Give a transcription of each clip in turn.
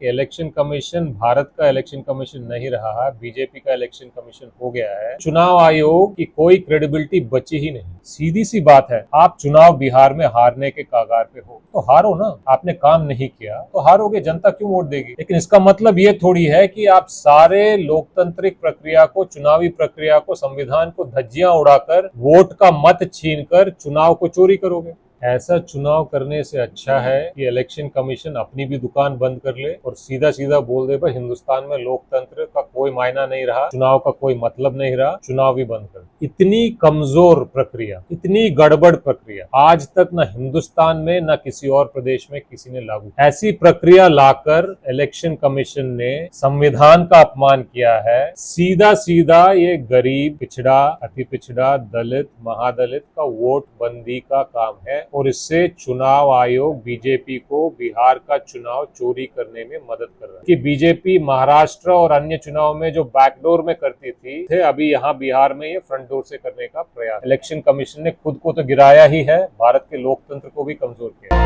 कि election commission Bharat का election commission नहीं रहा है, बीजेपी का इलेक्शन कमीशन हो गया है। चुनाव आयोग की कोई क्रेडिबिलिटी बची ही नहीं। सीधी सी बात है, आप चुनाव बिहार में हारने के कगार पे हो तो हारो ना। आपने काम नहीं किया तो हारोगे, जनता क्यों वोट देगी। लेकिन इसका मतलब ये थोड़ी है कि आप सारे लोकतांत्रिक प्रक्रिया को, चुनावी प्रक्रिया को, संविधान को धज्जियां उड़ाकर वोट का मत छीनकर चुनाव को चोरी करोगे। ऐसा चुनाव करने से अच्छा है कि इलेक्शन कमीशन अपनी भी दुकान बंद कर ले और सीधा सीधा बोल दे भाई हिंदुस्तान में लोकतंत्र का कोई मायना नहीं रहा, चुनाव का कोई मतलब नहीं रहा, चुनाव भी बंद कर। इतनी कमजोर प्रक्रिया, इतनी गड़बड़ प्रक्रिया आज तक न हिंदुस्तान में न किसी और प्रदेश में किसी ने लागू। ऐसी प्रक्रिया लाकर इलेक्शन कमीशन ने संविधान का अपमान किया है। सीधा सीधा ये गरीब, पिछड़ा, अति पिछड़ा, दलित, महादलित का वोट बंदी का काम है और इससे चुनाव आयोग बीजेपी को बिहार का चुनाव चोरी करने में मदद कर रहा है। कि बीजेपी महाराष्ट्र और अन्य चुनाव में जो बैकडोर में करती थी, अभी यहाँ बिहार में ये फ्रंट डोर से करने का प्रयास। इलेक्शन कमीशन ने खुद को तो गिराया ही है, भारत के लोकतंत्र को भी कमजोर किया।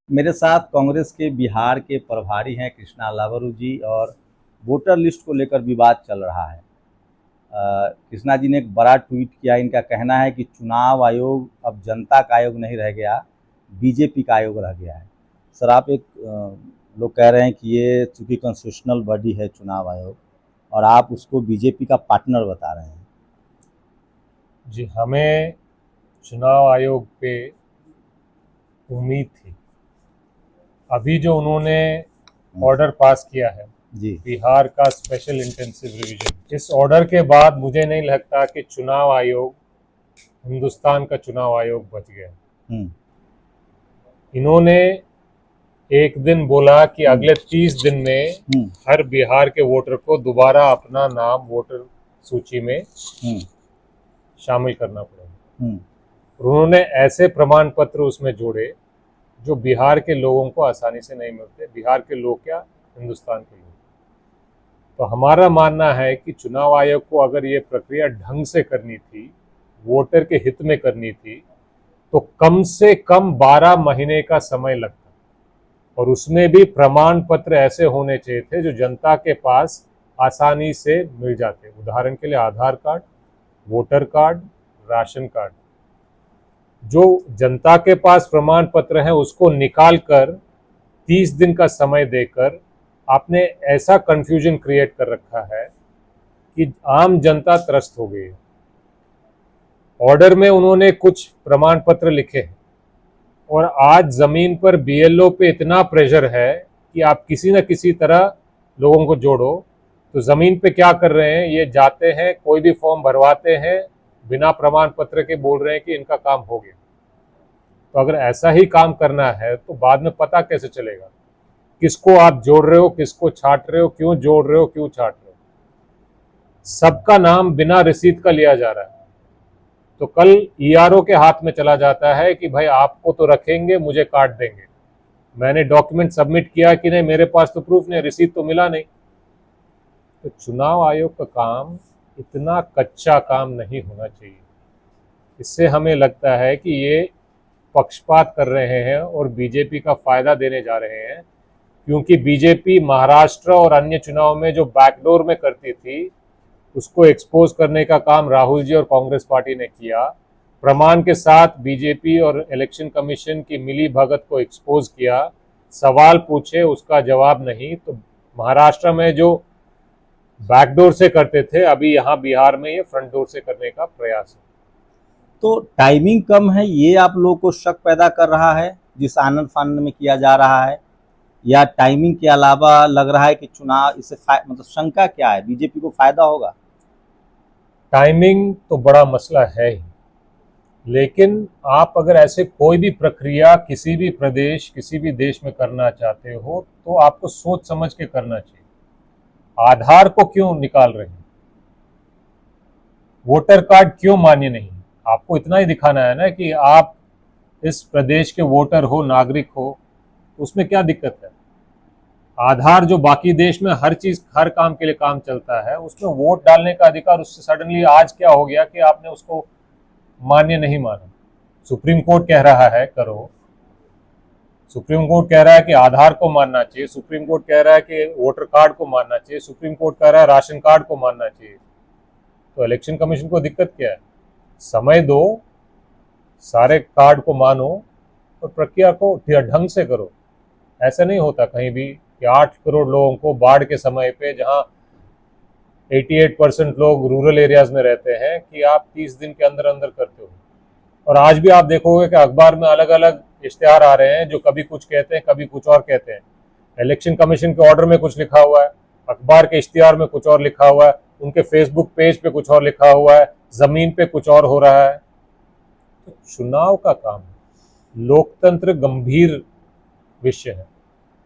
मेरे साथ कांग्रेस के बिहार के प्रभारी हैं कृष्णा लावरू जी, और वोटर लिस्ट को लेकर विवाद चल रहा है। कृष्णा जी ने एक बड़ा ट्वीट किया। इनका कहना है कि चुनाव आयोग अब जनता का आयोग नहीं रह गया, बीजेपी का आयोग रह गया है। सर, आप एक लोग कह रहे हैं कि ये चूंकि कॉन्स्टिट्यूशनल बॉडी है चुनाव आयोग, और आप उसको बीजेपी का पार्टनर बता रहे हैं। जी, हमें चुनाव आयोग पे उम्मीद थी। अभी जो उन्होंने ऑर्डर पास किया है जी, बिहार का स्पेशल इंटेंसिव रिवीजन, इस ऑर्डर के बाद मुझे नहीं लगता कि चुनाव आयोग हिंदुस्तान का चुनाव आयोग बच गया। इन्होंने एक दिन बोला कि अगले 30 दिन में हर बिहार के वोटर को दोबारा अपना नाम वोटर सूची में शामिल करना पड़ेगा। उन्होंने ऐसे प्रमाण पत्र उसमें जोड़े जो बिहार के लोगों को आसानी से नहीं मिलते। बिहार के लोग क्या, हिंदुस्तान के लोग। तो हमारा मानना है कि चुनाव आयोग को अगर ये प्रक्रिया ढंग से करनी थी, वोटर के हित में करनी थी, तो कम से कम 12 महीने का समय लगता और उसमें भी प्रमाण पत्र ऐसे होने चाहिए थे जो जनता के पास आसानी से मिल जाते। उदाहरण के लिए Aadhaar card, voter card, ration card. जो जनता के पास प्रमाण पत्र है उसको निकाल कर 30 दिन का समय देकर आपने ऐसा कंफ्यूजन क्रिएट कर रखा है कि आम जनता त्रस्त हो गई है। ऑर्डर में उन्होंने कुछ प्रमाण पत्र लिखे हैं और आज जमीन पर बीएलओ पे इतना प्रेशर है कि आप किसी न किसी तरह लोगों को जोड़ो। तो जमीन पे क्या कर रहे हैं, ये जाते हैं, कोई भी फॉर्म भरवाते हैं, बिना प्रमाण पत्र के बोल रहे हैं कि इनका काम हो गया। तो अगर ऐसा ही काम करना है तो बाद में पता कैसे चलेगा किसको आप जोड़ रहे हो, किसको छांट रहे हो, क्यों जोड़ रहे हो, क्यों छांट रहे हो। सबका नाम बिना रसीद का लिया जा रहा है। तो कल ईआरओ के हाथ में चला जाता है कि भाई आपको तो रखेंगे, मुझे काट देंगे। मैंने डॉक्यूमेंट सबमिट किया कि नहीं, मेरे पास तो प्रूफ नहीं, रसीद तो मिला नहीं। तो चुनाव आयोग का काम इतना कच्चा काम नहीं होना चाहिए। इससे हमें लगता है कि ये पक्षपात कर रहे हैं और बीजेपी का फायदा देने जा रहे हैं, क्योंकि बीजेपी महाराष्ट्र और अन्य चुनाव में जो बैकडोर में करती थी उसको एक्सपोज करने का काम राहुल जी और कांग्रेस पार्टी ने किया। प्रमाण के साथ बीजेपी और इलेक्शन कमीशन की मिली भगत को एक्सपोज किया। सवाल पूछे, उसका जवाब नहीं। तो महाराष्ट्र में जो बैकडोर से करते थे, अभी यहाँ बिहार में ये फ्रंट डोर से करने का प्रयास है। तो टाइमिंग कम है, ये आप लोगों को शक पैदा कर रहा है जिस आनंद फानंद में किया जा रहा है, या टाइमिंग के अलावा लग रहा है कि चुनाव इससे मतलब शंका क्या है, बीजेपी को फायदा होगा? टाइमिंग तो बड़ा मसला है ही, लेकिन आप अगर ऐसे कोई भी प्रक्रिया किसी भी प्रदेश, किसी भी देश में करना चाहते हो तो आपको सोच समझ के करना चाहिए। आधार को क्यों निकाल रहे हैं, वोटर कार्ड क्यों मान्य नहीं? आपको इतना ही दिखाना है ना कि आप इस प्रदेश के वोटर हो, नागरिक हो, उसमें क्या दिक्कत है। आधार जो बाकी देश में हर चीज, हर काम के लिए काम चलता है, उसमें वोट डालने का अधिकार, उससे सडनली आज क्या हो गया कि आपने उसको मान्य नहीं माना। सुप्रीम कोर्ट कह रहा है करो, सुप्रीम कोर्ट कह रहा है कि आधार को मानना चाहिए, सुप्रीम कोर्ट कह रहा है कि वोटर कार्ड को मानना चाहिए, सुप्रीम कोर्ट कह रहा है राशन कार्ड को मानना चाहिए। तो इलेक्शन कमीशन को दिक्कत क्या है? समय दो, सारे कार्ड को मानो और प्रक्रिया को ढंग से करो। ऐसा नहीं होता कहीं भी कि 8 करोड़ लोगों को बाढ़ के समय पे, जहां 88% लोग रूरल एरियाज में रहते हैं, कि आप 30 दिन के अंदर अंदर करते हो। और आज भी आप देखोगे कि अखबार में अलग अलग इश्तेहार आ रहे हैं जो कभी कुछ कहते हैं, कभी कुछ और कहते हैं। इलेक्शन कमीशन के ऑर्डर में कुछ लिखा हुआ है, अखबार के इश्तेहार में कुछ और लिखा हुआ है, उनके फेसबुक पेज पे कुछ और लिखा हुआ है, जमीन पे कुछ और हो रहा है। तो चुनाव का काम है, लोकतंत्र गंभीर विषय है,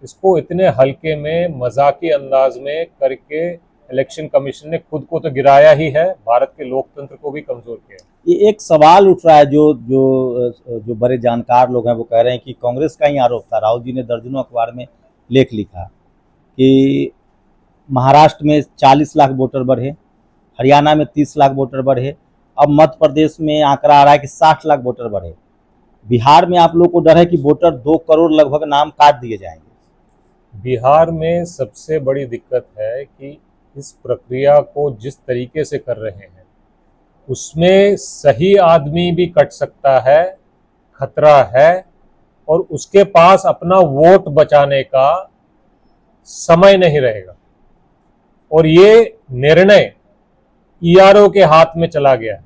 इसको इतने हल्के में, मजाकी अंदाज में करके इलेक्शन कमीशन ने खुद को तो गिराया ही है, भारत के लोकतंत्र को भी कमजोर किया। ये एक सवाल उठ रहा है, जो बड़े जानकार लोग हैं वो कह रहे हैं कि कांग्रेस का ही आरोप था। राहुल जी ने दर्जनों अखबार में लेख लिखा कि महाराष्ट्र में 40 लाख वोटर बढ़े, हरियाणा में 30 लाख वोटर बढ़े, अब मध्य प्रदेश में आंकड़ा आ रहा है कि 60 लाख वोटर बढ़े। बिहार में आप लोग को डर है कि वोटर 2 करोड़ लगभग नाम काट दिए जाएंगे। बिहार में सबसे बड़ी दिक्कत है कि इस प्रक्रिया को जिस तरीके से कर रहे हैं उसमें सही आदमी भी कट सकता है, खतरा है, और उसके पास अपना वोट बचाने का समय नहीं रहेगा। और ये निर्णय ईआरओ के हाथ में चला गया है।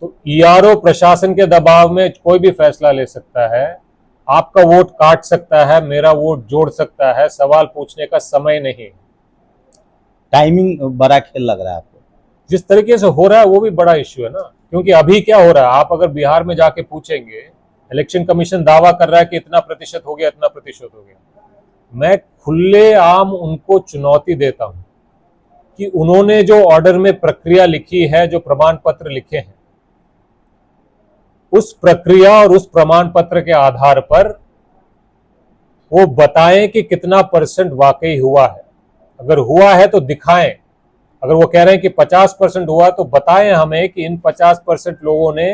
तो ईआरओ प्रशासन के दबाव में कोई भी फैसला ले सकता है, आपका वोट काट सकता है, मेरा वोट जोड़ सकता है, सवाल पूछने का समय नहीं। टाइमिंग बड़ा खेल लग रहा है आपको? जिस तरीके से हो रहा है वो भी बड़ा इश्यू है ना, क्योंकि अभी क्या हो रहा है, आप अगर बिहार में जाके पूछेंगे, इलेक्शन कमीशन दावा कर रहा है कि इतना प्रतिशत हो गया, इतना प्रतिशत हो गया। मैं खुले आम उनको चुनौती देता हूं कि उन्होंने जो ऑर्डर में प्रक्रिया लिखी है, जो प्रमाण पत्र लिखे हैं, उस प्रक्रिया और उस प्रमाण पत्र के आधार पर वो बताएं कि कितना % वाकई हुआ है। अगर हुआ है तो दिखाएं। अगर वो कह रहे हैं कि 50% हुआ तो बताएं हमें कि इन 50% लोगों ने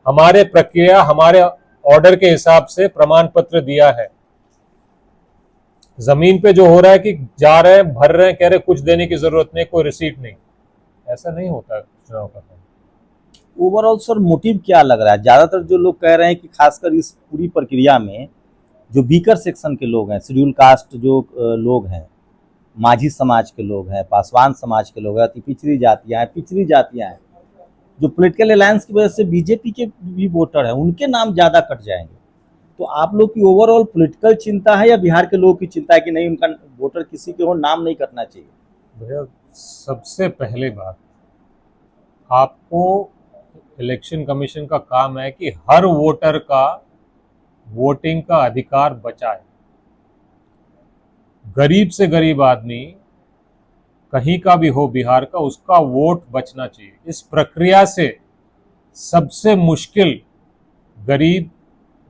हमारे प्रक्रिया, हमारे ऑर्डर के हिसाब से प्रमाण पत्र दिया है। जमीन पे जो हो रहा है कि जा रहे हैं, भर रहे हैं, कह रहे कुछ देने की जरूरत नहीं, कोई रिसीट नहीं, ऐसा नहीं होता चुनाव का काम। ओवरऑल सर मोटिव क्या लग रहा है? ज़्यादातर जो लोग कह रहे हैं कि खासकर इस पूरी प्रक्रिया में जो वीकर सेक्शन के लोग हैं, शेड्यूल कास्ट जो लोग हैं, माझी समाज के लोग हैं, पासवान समाज के लोग हैं, अति पिछड़ी जातियाँ हैं, जो पॉलिटिकल अलायंस की वजह से बीजेपी के भी वोटर हैं, उनके नाम ज़्यादा कट जाएंगे। तो आप लोग की ओवरऑल पॉलिटिकल चिंता है या बिहार के लोगों की चिंता है कि नहीं, उनका वोटर किसी के हो, नाम नहीं कटना चाहिए? भैया, सबसे पहले बात, आपको इलेक्शन कमीशन का काम है कि हर वोटर का वोटिंग का अधिकार बचाए। गरीब से गरीब आदमी कहीं का भी हो बिहार का, उसका वोट बचना चाहिए। इस प्रक्रिया से सबसे मुश्किल गरीब,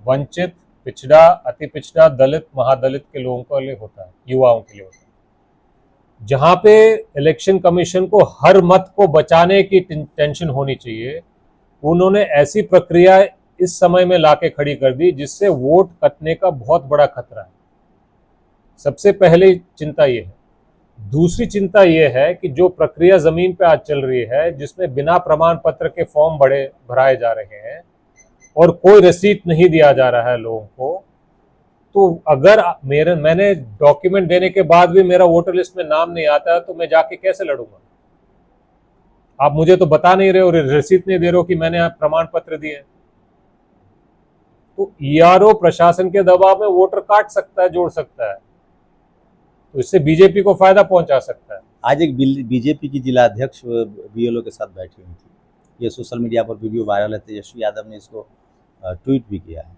वंचित, पिछड़ा, अति पिछड़ा, दलित, महादलित के लोगों के लिए होता है, युवाओं के लिए होता है। जहां पे इलेक्शन कमीशन को हर मत को बचाने की टेंशन होनी चाहिए, उन्होंने ऐसी प्रक्रिया इस समय में लाके खड़ी कर दी जिससे वोट कटने का बहुत बड़ा खतरा है। सबसे पहली चिंता ये है। दूसरी चिंता ये है कि जो प्रक्रिया जमीन पे आज चल रही है, जिसमें बिना प्रमाण पत्र के फॉर्म भराए जा रहे हैं और कोई रसीद नहीं दिया जा रहा है लोगों को, तो अगर मैंने डॉक्यूमेंट देने के बाद भी मेरा वोटर लिस्ट में नाम नहीं आता तो मैं जाके कैसे लड़ूंगा? आप मुझे तो बता नहीं रहे हो, रसीद नहीं दे रहे हो कि मैंने प्रमाण पत्र दिए। तो ईआरओ प्रशासन के दबाव में वोटर काट सकता है, जोड़ सकता है, तो इससे बीजेपी को फायदा पहुंचा सकता है। आज एक बीजेपी की जिला अध्यक्ष बीएलओ के साथ बैठी हुई थी, ये सोशल मीडिया पर वीडियो वायरल है, तेजस्वी यादव ने इसको ट्वीट भी किया है।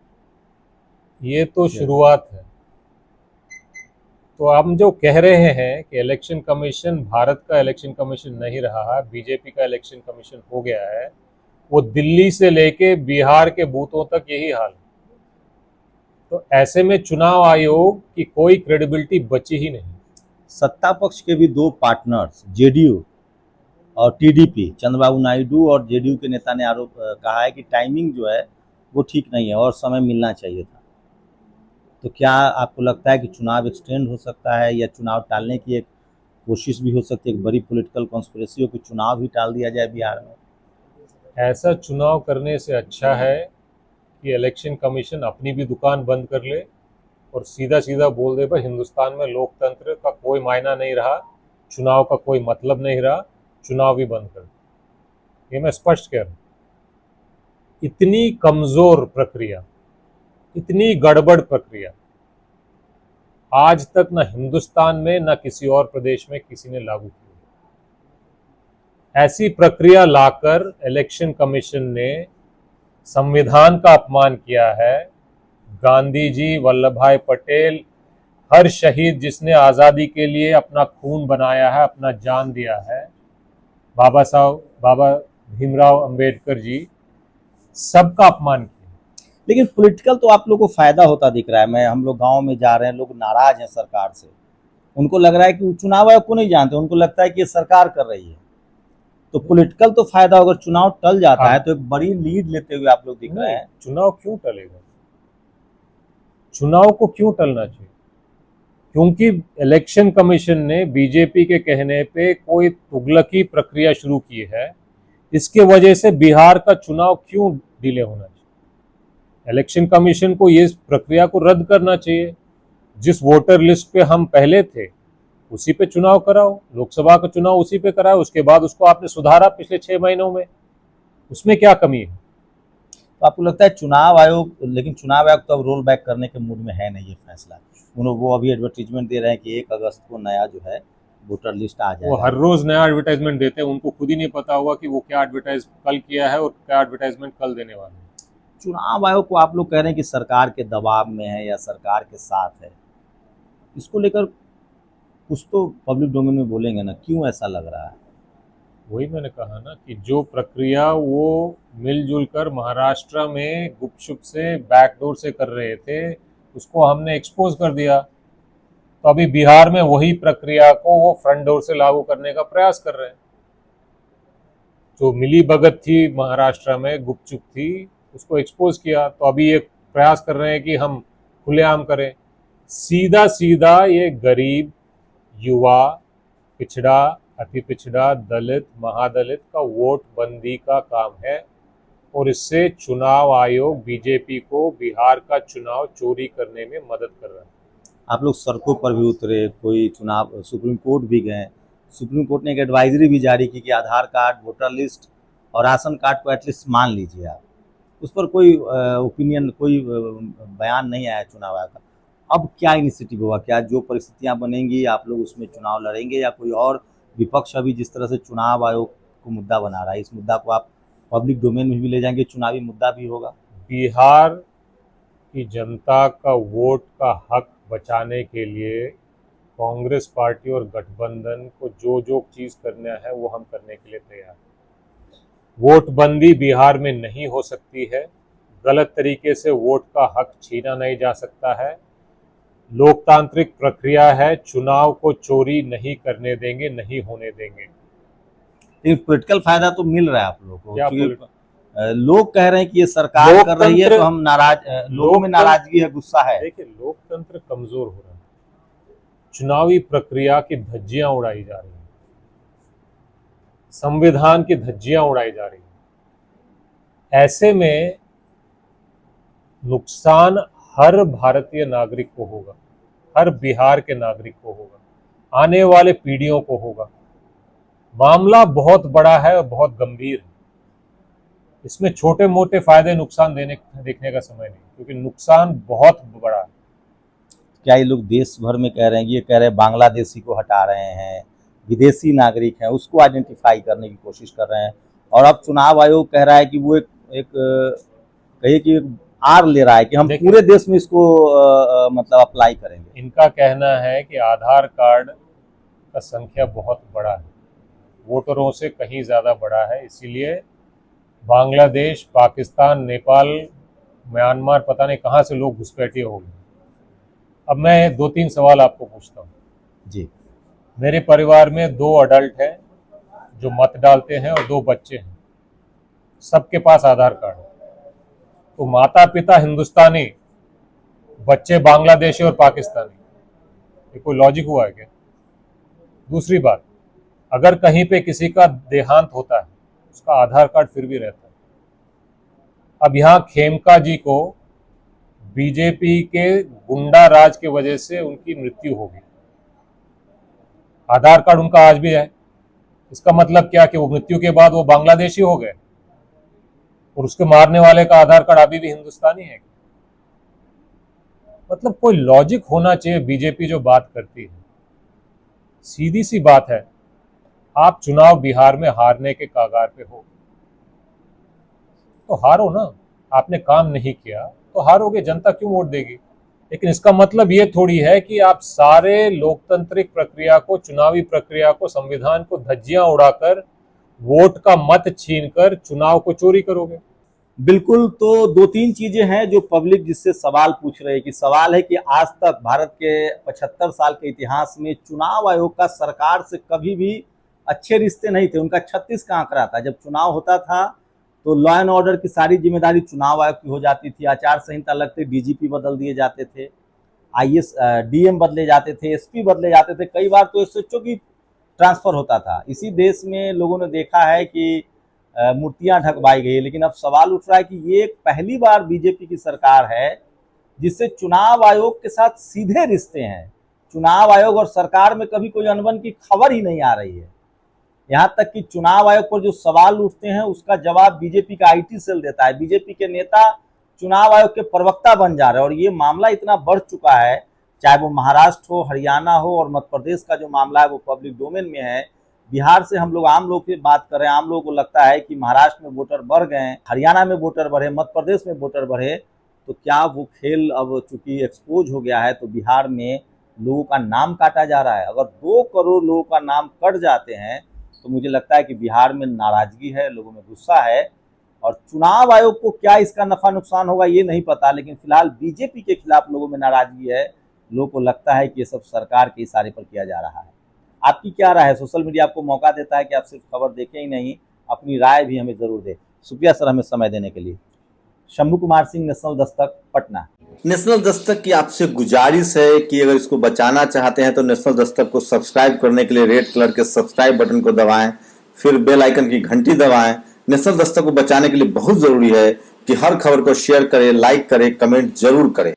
ये तो शुरुआत है। तो हम जो कह रहे हैं कि इलेक्शन कमीशन भारत का इलेक्शन कमीशन नहीं रहा है, बीजेपी का इलेक्शन कमीशन हो गया है, वो दिल्ली से लेके बिहार के बूथों तक यही हाल है। तो ऐसे में चुनाव आयोग की कोई क्रेडिबिलिटी बची ही नहीं। सत्ता पक्ष के भी 2 पार्टनर्स, जेडीयू और टीडीपी, चंद्रबाबू नायडू और जेडीयू के नेता ने आरोप कहा है कि टाइमिंग जो है वो ठीक नहीं है और समय मिलना चाहिए था। तो क्या आपको लगता है कि चुनाव एक्सटेंड हो सकता है या चुनाव टालने की एक कोशिश भी हो सकती है, एक बड़ी पॉलिटिकल कॉन्स्पिरेसी हो कि चुनाव ही टाल दिया जाए बिहार में? ऐसा चुनाव करने से अच्छा है कि इलेक्शन कमीशन अपनी भी दुकान बंद कर ले और सीधा सीधा बोल दे भाई हिंदुस्तान में लोकतंत्र का कोई मायना नहीं रहा, चुनाव का कोई मतलब नहीं रहा, चुनाव ही बंद कर दे। ये मैं स्पष्ट कह रहा हूँ। इतनी कमजोर प्रक्रिया, इतनी गड़बड़ प्रक्रिया आज तक न हिंदुस्तान में न किसी और प्रदेश में किसी ने लागू की। ऐसी प्रक्रिया लाकर इलेक्शन कमीशन ने संविधान का अपमान किया है। गांधी जी, वल्लभ भाई पटेल, हर शहीद जिसने आज़ादी के लिए अपना खून बनाया है, अपना जान दिया है, बाबा भीमराव अंबेडकर जी, सबका अपमान किया। लेकिन पॉलिटिकल तो आप लोग को फायदा होता दिख रहा है। हम लोग गांव में जा रहे हैं, लोग नाराज हैं सरकार से। उनको लग रहा है कि वो चुनाव आयोग को नहीं जानते, उनको लगता है कि ये सरकार कर रही है। तो पॉलिटिकल तो फायदा, अगर चुनाव टल जाता है तो एक बड़ी लीड लेते हुए आप लोग दिख रहे हैं। चुनाव क्यों टलेगा? चुनाव को क्यों टलना चाहिए? क्योंकि इलेक्शन कमीशन ने बीजेपी के कहने पे कोई तुगलकी प्रक्रिया शुरू की है, इसके वजह से बिहार का चुनाव क्यों डिले होना चाहिए? इलेक्शन कमीशन को ये प्रक्रिया को रद्द करना चाहिए। जिस वोटर लिस्ट पे हम पहले थे उसी पे चुनाव कराओ, लोकसभा का चुनाव उसी पे कराओ, उसके बाद उसको आपने सुधारा पिछले 6 महीनों में, उसमें क्या कमी है? तो आपको लगता है चुनाव आयोग, लेकिन चुनाव आयोग तो अब रोल बैक करने के मूड में है नहीं, ये फैसला वो अभी एडवर्टीजमेंट दे रहे हैं कि 1 अगस्त को नया जो है वोटर लिस्ट आ जाएगा। वो हर रोज नया एडवर्टाइजमेंट देते हैं, उनको खुद ही नहीं पता होगा कि वो क्या एडवर्टाइज कल किया है और क्या एडवर्टाइजमेंट कल देने वाले हैं। चुनाव आयोग को आप लोग कह रहे हैं कि सरकार के दबाव में है या सरकार के साथ है, इसको लेकर कुछ तो पब्लिक डोमेन में बोलेंगे ना, क्यों ऐसा लग रहा है? वही मैंने कहा ना कि जो प्रक्रिया वो मिलजुल कर महाराष्ट्र में गुपचुप से बैकडोर से कर रहे थे, उसको हमने एक्सपोज कर दिया। तो अभी बिहार में वही प्रक्रिया को वो फ्रंट डोर से लागू करने का प्रयास कर रहे हैं। जो मिली भगत थी महाराष्ट्र में, गुपचुप थी, उसको एक्सपोज किया। तो अभी ये प्रयास कर रहे हैं कि हम खुलेआम करें। सीधा सीधा ये गरीब, युवा, पिछड़ा, अति पिछड़ा, दलित, महादलित का वोट बंदी का काम है और इससे चुनाव आयोग बीजेपी को बिहार का चुनाव चोरी करने में मदद कर रहा है। आप लोग सड़कों पर भी उतरे, कोई चुनाव, सुप्रीम कोर्ट भी गए। सुप्रीम कोर्ट ने एक एडवाइजरी भी जारी की कि आधार कार्ड, वोटर लिस्ट और राशन कार्ड को एटलीस्ट मान लीजिए आप। उस पर कोई ओपिनियन, कोई बयान नहीं आया चुनाव आयोग का। अब क्या इनिशिएटिव होगा? क्या जो परिस्थितियां बनेंगी आप लोग उसमें चुनाव लड़ेंगे, या कोई और विपक्ष अभी जिस तरह से चुनाव आयोग को मुद्दा बना रहा है, इस मुद्दा को आप पब्लिक डोमेन में भी ले जाएंगे, चुनावी मुद्दा भी होगा? बिहार की जनता का वोट का हक बचाने के लिए कांग्रेस पार्टी और गठबंधन को जो जो चीज करना है वो हम करने के लिए तैयार हैं। वोट बंदी बिहार में नहीं हो सकती है। गलत तरीके से वोट का हक छीना नहीं जा सकता है। लोकतांत्रिक प्रक्रिया है, चुनाव को चोरी नहीं करने देंगे, नहीं होने देंगे। लेकिन पॉलिटिकल फायदा तो मिल रहा है आप लोगों को, क्या क्योंकि लोग कह रहे हैं कि ये सरकार कर रही है तो हम नाराज, लोगों में नाराजगी है, गुस्सा है। देखिए, लोकतंत्र कमजोर हो रहा है, चुनावी प्रक्रिया की धज्जियां उड़ाई जा रही हैं, संविधान की धज्जियां उड़ाई जा रही हैं। ऐसे में नुकसान हर भारतीय नागरिक को होगा, हर बिहार के नागरिक को होगा, आने वाले पीढ़ियों को होगा। मामला बहुत बड़ा है और बहुत गंभीर है। इसमें छोटे मोटे फायदे नुकसान देखने का समय नहीं, क्योंकि नुकसान बहुत बड़ा है। क्या ये लोग देश भर में कह रहे हैं, ये कह रहे हैं बांग्लादेशी को हटा रहे हैं, विदेशी नागरिक हैं उसको आइडेंटिफाई करने की कोशिश कर रहे हैं, और अब चुनाव आयोग कह रहा है कि वो एक कहिए कि आर ले रहा है कि हम पूरे देश में इसको मतलब अप्लाई करेंगे। इनका कहना है कि आधार कार्ड का संख्या बहुत बड़ा है, वोटरों से कहीं ज़्यादा बड़ा है, इसीलिए बांग्लादेश, पाकिस्तान, नेपाल, म्यांमार, पता नहीं कहाँ से लोग घुसपैठिए हो गए। अब मैं 2-3 सवाल आपको पूछता हूँ जी। मेरे परिवार में 2 अडल्ट हैं जो मत डालते हैं और 2 बच्चे हैं, सबके पास आधार कार्ड है। तो माता पिता हिंदुस्तानी, बच्चे बांग्लादेशी और पाकिस्तानी, ये कोई लॉजिक हुआ है क्या? दूसरी बात, अगर कहीं पे किसी का देहांत होता है उसका आधार कार्ड फिर भी रहता है। अब यहाँ खेमका जी को बीजेपी के गुंडा राज की वजह से उनकी मृत्यु हो गई, आधार कार्ड उनका आज भी है, इसका मतलब क्या कि वो मृत्यु के बाद वो बांग्लादेशी हो गए और उसके मारने वाले का आधार कार्ड अभी भी हिंदुस्तानी है? मतलब कोई लॉजिक होना चाहिए। बीजेपी जो बात करती है, सीधी सी बात है, आप चुनाव बिहार में हारने के कगार पे हो तो हारो ना, आपने काम नहीं किया तो हारोगे, जनता क्यों वोट देगी? लेकिन इसका मतलब ये थोड़ी है कि आप सारे लोकतांत्रिक प्रक्रिया को, चुनावी प्रक्रिया को, संविधान को धज्जियां उड़ाकर वोट का मत छीनकर चुनाव को चोरी करोगे। बिल्कुल। तो दो तीन चीजें हैं जो पब्लिक जिससे सवाल पूछ रहे हैं कि सवाल है कि आज तक भारत के 75 साल के इतिहास में चुनाव आयोग का सरकार से कभी भी अच्छे रिश्ते नहीं थे। उनका 36 का आंकड़ा था। जब चुनाव होता था तो लॉ एंड ऑर्डर की सारी जिम्मेदारी चुनाव आयोग की हो जाती थी। आचार संहिता लगते डीजीपी बदल दिए जाते थे, आईएएस डीएम बदले जाते थे, एसपी बदले जाते थे, कई बार तो एसएचओ की ट्रांसफर होता था। इसी देश में लोगों ने देखा है कि मूर्तियां ढकवाई गई। लेकिन अब सवाल उठ रहा है कि ये पहली बार बीजेपी की सरकार है जिससे चुनाव आयोग के साथ सीधे रिश्ते हैं। चुनाव आयोग और सरकार में कभी कोई अनबन की खबर ही नहीं आ रही है। यहाँ तक कि चुनाव आयोग पर जो सवाल उठते हैं उसका जवाब बीजेपी का आईटी सेल देता है। बीजेपी के नेता चुनाव आयोग के प्रवक्ता बन जा रहे हैं और ये मामला इतना बढ़ चुका है, चाहे वो महाराष्ट्र हो, हरियाणा हो और मध्य प्रदेश का जो मामला है वो पब्लिक डोमेन में है। बिहार से हम लोग आम लोग की बात कर रहे हैं, आम लोगों को लगता है कि महाराष्ट्र में वोटर बढ़ गए, हरियाणा में वोटर बढ़े, मध्य प्रदेश में वोटर बढ़े, तो क्या वो खेल अब चूंकि एक्सपोज हो गया है तो बिहार में लोगों का नाम काटा जा रहा है। अगर 2 करोड़ लोगों का नाम कट जाते हैं तो मुझे लगता है कि बिहार में नाराजगी है, लोगों में गुस्सा है। और चुनाव आयोग को क्या इसका नफा नुकसान होगा ये नहीं पता, लेकिन फिलहाल बीजेपी के खिलाफ लोगों में नाराजगी है। लोगों को लगता है कि ये सब सरकार के इशारे पर किया जा रहा है। आपकी क्या राय है? सोशल मीडिया आपको मौका देता है कि आप सिर्फ खबर देखें ही नहीं, अपनी राय भी हमें जरूर दें। शुक्रिया सर हमें समय देने के लिए। शंभू कुमार सिंह, नेशनल दस्तक, पटना। नेशनल दस्तक की आपसे गुजारिश है कि अगर इसको बचाना चाहते हैं तो नेशनल दस्तक को सब्सक्राइब करने के लिए रेड कलर के सब्सक्राइब बटन को दबाएं, फिर बेल आइकन की घंटी दबाएं। नेशनल दस्तक को बचाने के लिए बहुत जरूरी है कि हर खबर को शेयर करें, लाइक करें, कमेंट जरूर करें।